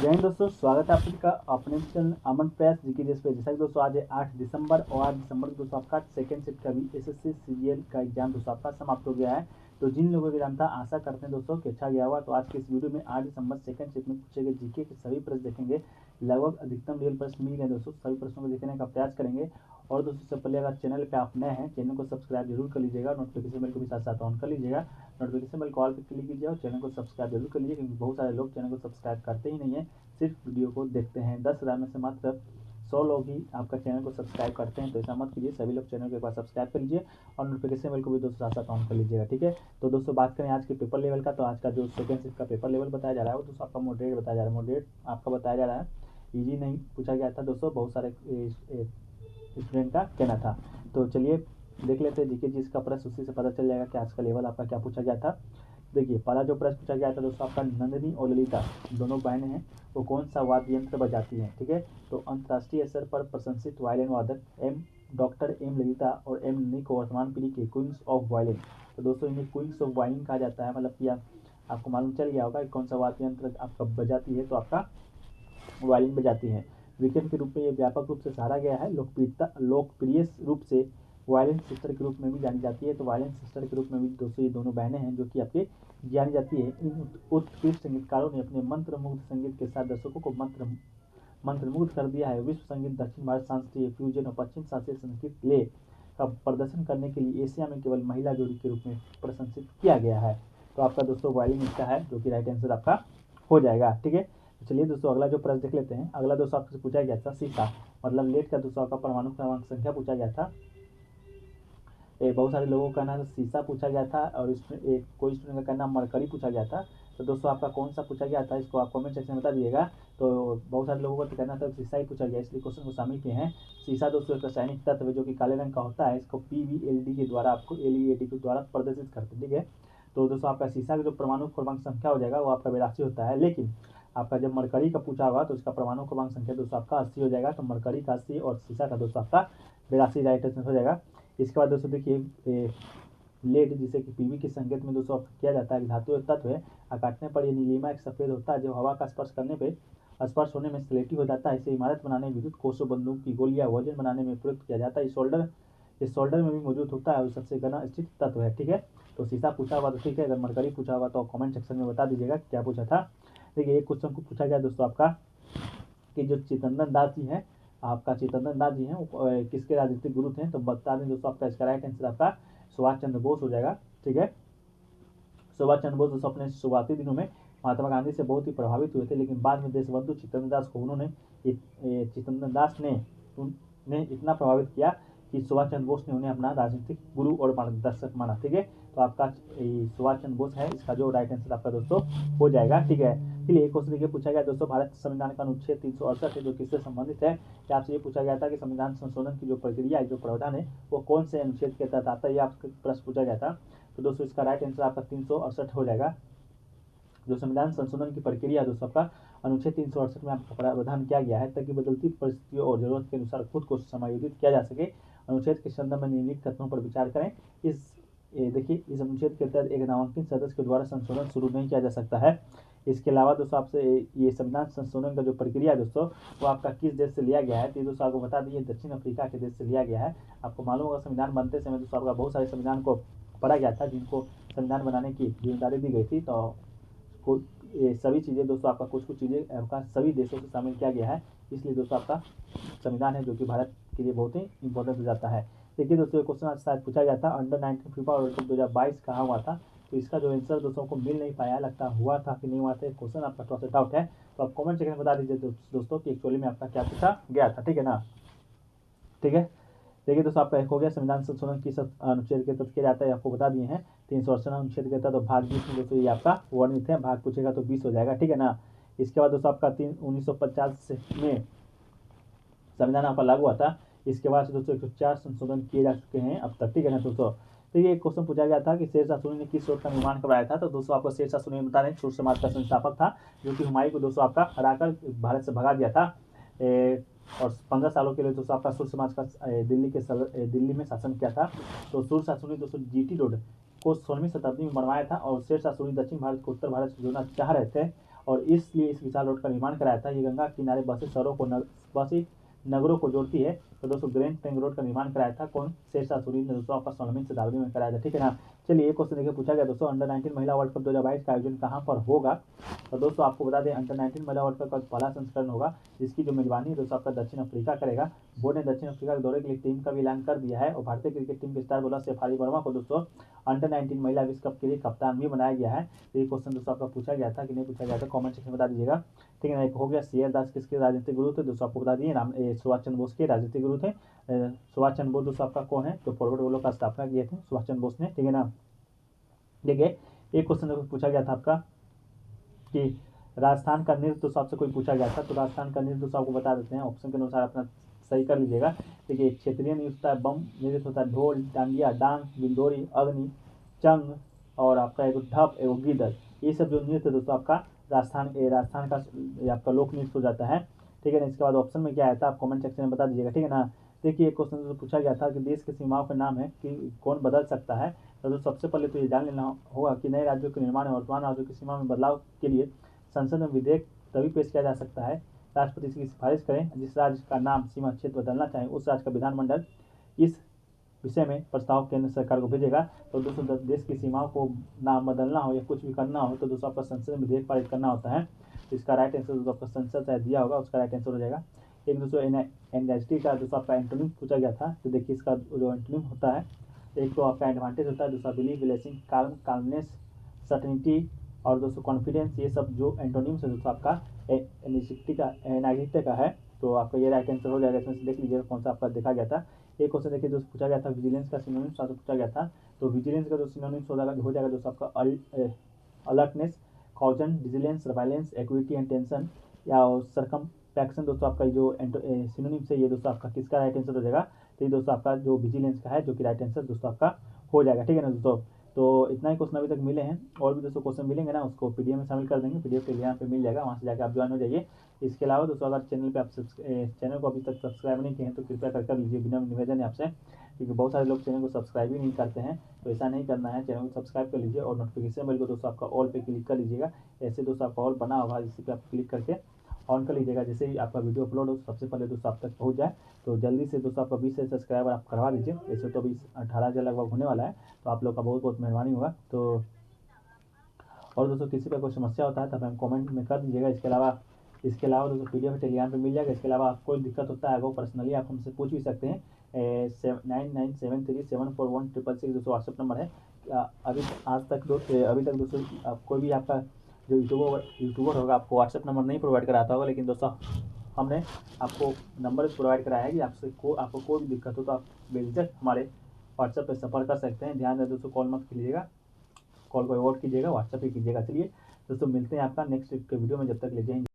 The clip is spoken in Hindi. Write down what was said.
जय हिंद दोस्तों, स्वागत है आप सभी का अपने चैनल अमन प्रेस जीके जिस पे। जैसा कि दोस्तों आज है 8 दिसंबर और 8 दिसंबर को दोस्तों आपका सेकंड शिफ्ट का भी एसएससी सीजीएल का एग्जाम दोस्तों आपका समाप्त हो गया है। तो जिन लोगों का एग्जाम था आशा करते हैं दोस्तों कि अच्छा गया हुआ। तो आज के इस वीडियो में 8 दिसंबर सेकंड शिफ्ट में पूछे गए जीके के सभी प्रश्न देखेंगे। लगभग अधिकतम रियल प्रश्न मिल गए दोस्तों, सभी प्रश्नों को देखने का प्रयास करेंगे। और दोस्तों सबसे पहले अगर चैनल पे आप नए हैं, चैनल को सब्सक्राइब जरूर कर लीजिएगा, नोटिफिकेशन बेल को भी साथ साथ ऑन कर लीजिएगा। नोटिफिकेशन बेल कॉल पर क्लिक कीजिए और चैनल को सब्सक्राइब जरूर कर लीजिए, क्योंकि बहुत सारे लोग चैनल को सब्सक्राइब करते ही नहीं है, सिर्फ वीडियो को देखते हैं। 10,000 में से मात्र 100 लोग ही आपका चैनल को सब्सक्राइब करते हैं। तो ऐसा मत कीजिए, सभी लोग चैनल को एक बार सब्सक्राइब कर लीजिए और नोटिफिकेशन बेल को भी दोस्तों साथ साथ ऑन कर लीजिएगा, ठीक है। तो दोस्तों बात करें आज के पेपर लेवल का, तो आज का जो सेकंड शिफ्ट का पेपर लेवल बताया जा रहा है वो दोस्तों आपका मॉडरेट बताया जा रहा है। मॉडरेट आपका बताया जा रहा है, ईजी नहीं पूछा गया था दोस्तों, बहुत सारे स्टूडेंट का कहना था। तो चलिए देख लेते हैं जीके जी इसका प्रश्न, उसी से पता चल जाएगा कि आज का लेवल आपका क्या पूछा गया था। देखिए पहला जो प्रश्न पूछा गया था दोस्तों आपका, नंदिनी और ललिता दोनों बहनें हैं, वो कौन सा वाद्य यंत्र बजाती हैं, ठीक है। तो अंतर्राष्ट्रीय स्तर पर प्रशंसित वायलिन वादक डॉक्टर एम ललिता और एम नंदिनी को वर्तमान पीढ़ी के क्वींस ऑफ वायलिन। तो दोस्तों इन्हें क्वींस ऑफ वायलिन कहा जाता है, मतलब कि आपको मालूम चल गया होगा कि कौन सा वाद्य यंत्र आपका बजाती है, तो आपका वायलिन बजाती है। विकेट के रूप में ये व्यापक रूप से सराहा गया है। लोकप्रिय रूप से वायलिन सिस्टर के रूप में भी जानी जाती है। तो वायलिन सिस्टर के रूप में भी दोस्तों ये दोनों बहनें हैं जो कि आपके जानी जाती है। इन उत्कृष्ट संगीतकारों ने अपने मंत्रमुग्ध संगीत के साथ दर्शकों को मंत्रमुग्ध कर दिया है। विश्व संगीत, दक्षिण भारत शास्त्रीय, फ्यूजन और पश्चिम शास्त्रीय संगीत ले का प्रदर्शन करने के लिए एशिया में केवल महिला जोड़ी के रूप में प्रशंसित किया गया है। तो आपका दोस्तों वायलिन इसका है, जो कि राइट आंसर आपका हो जाएगा, ठीक है। चलिए दोस्तों अगला जो प्रश्न देख लेते हैं। अगला दोस्तों आपसे पूछा गया था सीसा मतलब लेड का दोस्तों आपका परमाणु क्रमांक संख्या पूछा गया था। बहुत सारे लोगों का नाम सीसा पूछा गया था और इसमें एक कोई स्टूडेंट का नाम मरकरी पूछा गया था। तो दोस्तों आपका कौन सा पूछा गया था, इसको आप कमेंट सेक्शन में बता दीजिएगा। तो बहुत सारे लोगों का कहना था सीसा ही पूछा गया, इसलिए क्वेश्चन को शामिल किए हैं। सीसा दोस्तों एक रासायनिक तत्व है जो कि काले रंग का होता है। इसको PVLD के द्वारा आपको LEAD के द्वारा प्रदर्शित करते हैं, ठीक है। तो दोस्तों आपका सीसा का जो परमाणु क्रमांक संख्या हो जाएगा वो आपका 82 होता है। लेकिन आपका जब मरकरी का पूछा होगा तो इसका परमाणु क्रमांक संख्या दोस्तों आपका 80 हो जाएगा। तो मरकरी का 80 और सीसा का दोस्तों आपका 82 राइट आंसर हो जाएगा। इसके बाद दोस्तों देखिए लेड जिसे कि पीवी के संकेत में दोस्तों किया जाता है, धातु एक तत्व है। काटने पर यह नीलिमा एक सफेद होता है जो हवा का स्पर्श करने पे स्पर्श होने में स्लेटी हो जाता है। इसे इमारत बनाने, विद्युत कोषों, बंदूक की गोलियां वजन बनाने में प्रयुक्त किया जाता है। इस शोल्डर में भी मौजूद होता है और सबसे घना स्थित तत्व है, ठीक है। तो सीसा पूछा हुआ तो ठीक है, अगर मरकरी पूछा हुआ तो कमेंट सेक्शन में बता दीजिएगा क्या पूछा था। देखिए एक क्वेश्चन को पूछा गया दोस्तों आपका कि जो चितरंजन दास जी हैं, आपका चितरंजन दास जी हैं वो किसके राजनीतिक गुरु थे। तो बता दें दोस्तों आपका इसका राइट आंसर आपका सुभाष चंद्र बोस हो जाएगा, ठीक है। सुभाष चंद्र बोस दोस्तों अपने शुरुआती दिनों में महात्मा गांधी से बहुत ही प्रभावित हुए थे, लेकिन बाद में देशबंधु चितरंजन दास को चितरंजन दास ने इतना प्रभावित किया कि सुभाष चंद्र बोस ने उन्हें अपना राजनीतिक गुरु और मार्गदर्शक माना, ठीक है। तो आपका सुभाष चंद्र बोस है इसका जो राइट आंसर आपका दोस्तों हो जाएगा, ठीक है। चलिए एक क्वेश्चन देखिए पूछा गया दोस्तों, भारत संविधान का अनुच्छेद 368 है जो किससे संबंधित है। क्या आपसे ये पूछा गया था कि संविधान संशोधन की जो प्रक्रिया है, जो प्रावधान है, वो कौन से अनुच्छेद के तहत आता है, ये आपसे प्रश्न पूछा गया था। तो दोस्तों इसका राइट आंसर आपका 368 हो जाएगा। जो संविधान संशोधन की प्रक्रिया दोस्तों आपका अनुच्छेद 368 में आपका प्रावधान किया गया है, ताकि बदलती परिस्थितियों और जरूरत के अनुसार खुद को समायोजित किया जा सके। अनुच्छेद के संदर्भ में निम्नलिखित तथ्यों पर विचार करें। देखिए इस अनुच्छेद के तहत एक नामांकित सदस्य के द्वारा संशोधन शुरू नहीं किया जा सकता है। इसके अलावा दोस्तों आपसे ये संविधान संशोधन का जो प्रक्रिया दोस्तों वो आपका किस देश से लिया गया है, तो दोस्तों आपको बता दिए दक्षिण अफ्रीका के देश से लिया गया है। आपको मालूम होगा संविधान बनते समय दोस्तों आपका बहुत सारे संविधान को पढ़ा गया था जिनको संविधान बनाने की जिम्मेदारी दी गई थी। तो ये सभी चीज़ें दोस्तों आपका कुछ चीज़ें आपका सभी देशों से शामिल किया गया है, इसलिए दोस्तों आपका संविधान है जो कि भारत के लिए बहुत ही इंपॉर्टेंट हो जाता है। देखिए दोस्तों क्वेश्चन आज शायद पूछा गया था अंडर 19 फीफा वर्ल्ड कप 2022 कहाँ हुआ था। तो इसका जो आंसर दोस्तों को मिल नहीं पाया, लगता हुआ था कि नहीं हुआ था, क्वेश्चन आपका थोड़ा सा डाउट है। तो आप कमेंट सेक्शन में बता दीजिए दोस्तों कि एक्चुअली में आपका क्या पूछा गया था, ठीक है ना, ठीक है। देखिए दोस्तों आपका एक हो गया संविधान संशोधन किस अनुच्छेद के तहत किया जाता है, आपको बता दिए हैं 368 अनुच्छेद के तहत। तो भाग 20 में दोस्तों ये आपका वर्णित है, भाग पूछेगा तो 20 हो जाएगा, ठीक है ना। इसके बाद दोस्तों आपका 1950 में संविधान आपका लागू हुआ था। इसके बाद से दोस्तों 104 संशोधन किए जा चुके हैं अब तक, ठीक है ना दोस्तों। तो ये क्वेश्चन पूछा गया था कि शेरशाह सूरी ने किस रोड का निर्माण करवाया था। तो दोस्तों आपको शेरशाह सूरी बता दें सूर समाज का संस्थापक था, जो कि हुमायूं को दोस्तों आपका हराकर भारत से भगा दिया था। और 15 सालों के लिए दोस्तों आपका सूर समाज का दिल्ली में शासन किया था। तो शेरशाह सूरी दोस्तों GT रोड को 16वीं शताब्दी में बनवाया था और शेरशाह सूरी दक्षिण भारत को उत्तर भारत से जोड़ना चाह रहे थे और इसलिए इस विशाल रोड का निर्माण कराया था। ये गंगा किनारे बसे नगरों को जोड़ती है। तो दोस्तों ग्रैंड ट्रंक रोड का निर्माण कराया था कौन? शेरशाह सूरी ने दोस्तों आपका 16वीं शताब्दी में कराया था, ठीक है ना। चलिए एक क्वेश्चन देखिए पूछा गया दोस्तों, अंडर 19 महिला वर्ल्ड कप 2022 का आयोजन कहाँ पर होगा? तो दोस्तों आपको बता दें अंडर 19 महिला वर्ल्ड कप का पहला संस्करण होगा, जिसकी जो मेजबानी दोस्तों आपका दक्षिण अफ्रीका करेगा। बोर्ड ने दक्षिण अफ्रीका के दौरे के लिए टीम का भी ऐलान कर दिया है और भारतीय क्रिकेट टीम के स्टार बॉलर शेफाली वर्मा को दोस्तों अंडर 19 महिला विश्व कप के लिए कप्तान भी बनाया गया है। तो ये क्वेश्चन दोस्तों आपका पूछा गया था कि नहीं पूछा गया था, कमेंट सेक्शन में बता दीजिएगा, ठीक है ना। एक हो गया सी आर दास किसके राजनीतिक गुरु थे? दोस्तों आपको बता दिए सुभाष चंद्र बोस के राजनीतिक गुरु थे। सुभाष चंद्र बोस दोस्तों आपका कौन है? तो फॉरवर्ड ब्लॉक का स्थापना किए थे सुभाष चंद्र बोस ने, ठीक है ना। देखिए एक क्वेश्चन पूछा गया था आपका कि राजस्थान का नृत्य दोस्तों आपसे कोई पूछा गया था, तो राजस्थान का नृत्य दोस्तों आपको बता देते हैं, ऑप्शन के अनुसार अपना सही कर लीजिएगा। देखिए क्षेत्रीय नृत्य होता है बम, नृत्य होता है ढोल, डांडिया, डांस, बिंदोरी, अग्नि, चंग और आपका एक ढप, एक गिदर। ये सब जो नृत्य दोस्तों आपका राजस्थान का आपका लोक नृत्य हो जाता है, ठीक है ना। इसके बाद ऑप्शन में क्या आया था आप कमेंट सेक्शन में बता दीजिएगा, ठीक है ना। देखिए एक क्वेश्चन तो पूछा गया था कि देश की सीमाओं का नाम है कि कौन बदल सकता है? तो सबसे पहले तो ये जान लेना होगा कि नए राज्यों के निर्माण और वर्तमान राज्यों की सीमा में बदलाव के लिए संसद में विधेयक तभी पेश किया जा सकता है राष्ट्रपति इसकी सिफारिश करें। जिस राज्य का नाम सीमा क्षेत्र बदलना चाहे उस राज्य का विधानमंडल इस विषय में प्रस्ताव केंद्र सरकार को भेजेगा। तो दोस्तों देश की सीमाओं को नाम बदलना हो या कुछ भी करना हो तो दोस्तों आपका संसद में विधेयक पारित करना होता है। तो इसका राइट आंसर दोस्तों आपका संसद चाहे दिया होगा उसका राइट आंसर हो जाएगा। एक दोस्तों एंग्जाइटी का दोस्तों आपका एंटोनिम पूछा गया था, तो देखिए इसका जो एंटोनिम होता है, एक तो आपका एडवांटेज होता है, दूसरा बिलीव, ब्लेसिंग, काल्मनेस, सर्टेनिटी और दोस्तों कॉन्फिडेंस। ये सब जो एंटोनिम्स है दोस्तों आपका एनाग्रिटी का है। तो आपका ये राइट आंसर हो जाएगा। इसमें से देख लीजिएगा कौन सा आपका देखा गया था। एक क्वेश्चन देखिए दोस्तों पूछा गया था विजिलेंस का सिनोनिम्स आपसे पूछा गया था, तो विजिलेंस का जो सिनोनिम्स हो जाएगा दोस्तों आपका alertness, caution, vigilance, surveillance, acuity and tension या सर्कमपेक्शन। दोस्तों आपका जो सिनोनिम्स है ये दोस्तों आपका किसका राइट आंसर हो जाएगा? तो ये दोस्तों आपका जो विजिलेंस का है जो कि राइट आंसर दोस्तों आपका हो जाएगा, ठीक है ना दोस्तों। तो इतना ही क्वेश्चन अभी तक मिले हैं, और भी दोस्तों क्वेश्चन मिलेंगे ना उसको पीडीएफ में शामिल कर देंगे, पीडीएफ टेलीग्राम पे मिल जाएगा, वहाँ से जाकर आप ज्वाइन हो जाइए। इसके अलावा दोस्तों अगर चैनल पे आप चैनल को अभी तक सब्सक्राइब नहीं किए हैं तो कृपया कर लीजिए, बिना निवेदन है आपसे, क्योंकि बहुत सारे लोग चैनल को सब्सक्राइब ही नहीं करते हैं। तो ऐसा नहीं करना है, चैनल को सब्सक्राइब कर लीजिए और नोटिफिकेशन बेल को दोस्तों आपका ऑल पे क्लिक कर लीजिएगा। ऐसे दोस्तों आपका ऑल बना होगा, इसी पे आप क्लिक करके ऑन कर लीजिएगा, जैसे ही आपका वीडियो अपलोड हो सबसे पहले दोस्तों आप तक पहुँच जाए। तो जल्दी से दोस्तों आपका 20 से सब्सक्राइबर आप करवा लीजिए, ऐसे तो अभी 18,000 लगभग होने वाला है, तो आप लोग का बहुत बहुत मेहरबानी होगा। तो और दोस्तों किसी का कोई समस्या होता है तो आप कमेंट में कर दीजिएगा। इसके अलावा दोस्तों पीडीएफ टेलीग्राम पे मिल जाएगा। इसके अलावा आपको कोई दिक्कत होता है अगर पर्सनली आप हमसे पूछ भी सकते हैं। 9973741666 दोस्तों व्हाट्सएप नंबर है। अभी तक दोस्तों कोई भी आपका जो यूट्यूबर होगा आपको व्हाट्सएप नंबर नहीं प्रोवाइड कराता होगा, लेकिन दोस्तों हमने आपको नंबर प्रोवाइड कराया है कि आपको कोई भी दिक्कत हो तो आप बेझिझक हमारे व्हाट्सएप पर संपर्क कर सकते हैं। ध्यान दें दोस्तों कॉल मत कीजिएगा, कॉल को अवॉइड कीजिएगा, व्हाट्सएप ही कीजिएगा। चलिए दोस्तों मिलते हैं आपका नेक्स्ट वीक के वीडियो में, जब तक ले जाएंगे।